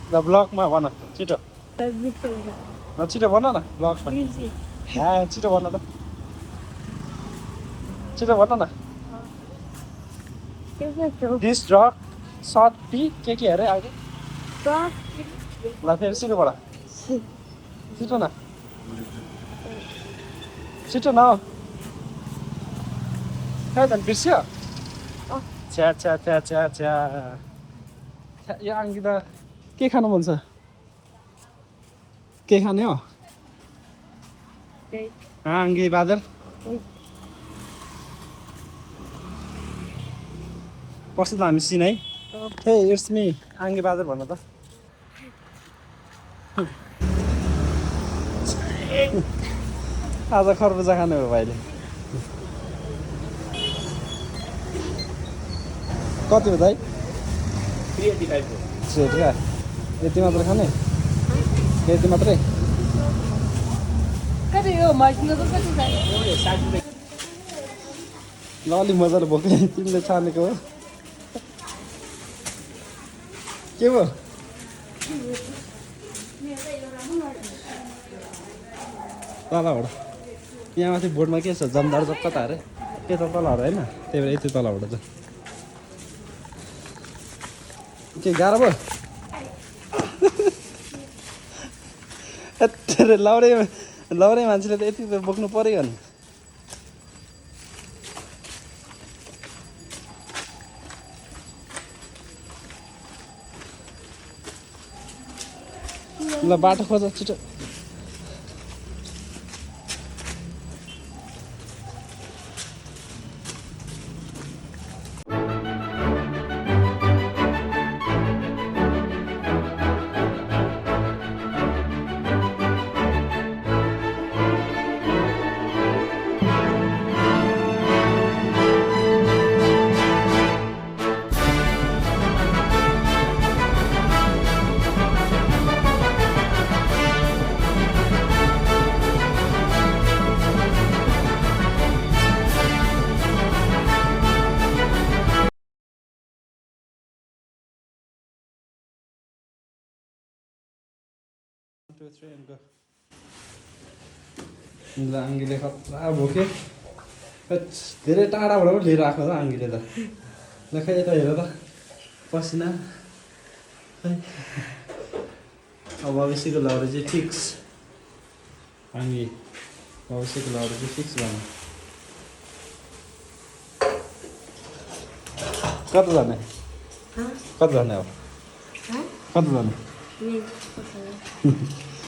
ल ब्लगमा भन छिटो छिटो भन न ब्लग छिटो भन त छिटो भन न दिस ड्रग सर्ट टी के अरे अहिले ल फेरि छिटो भन छिटो न छिटो न खै त बिर्स्यो छ्या छ्या छ्या छ्या छ्या यो आङ्गी त के खानु मन छ के खाने हो आङ्गी बादल पर्छ त हामी सिन है हे इट्स मी आङ्गी बादल भन त आज खरबुजा खाने हो भाइले कति हो दाइ यति मात्र खाने यति मात्रै ल अलिक मजाले बोक्ने तिमीले छानेको हो के भयो तलबाट यहाँ माथि बोर्डमा के छ जमदार जब कता अरे के त तलहरू होइन त्यही भएर यति तलबाट छ के गाह्रो भयो लाउरे मान्छेले त यति बोक्नु पऱ्यो नि ल बाटो खोज छिटो ल आङ्गीले खतरा भोके धेरै टाढाबाट पनि लिएर आएको त आङ्गीले त ल खै यता हेर त पसिना खै अब भविष्यको लाउरे चाहिँ फिक्स आङ्गी भविष्यको लाउरे चाहिँ फिक्स भनौँ कता जाने कता जाने अब कता जाने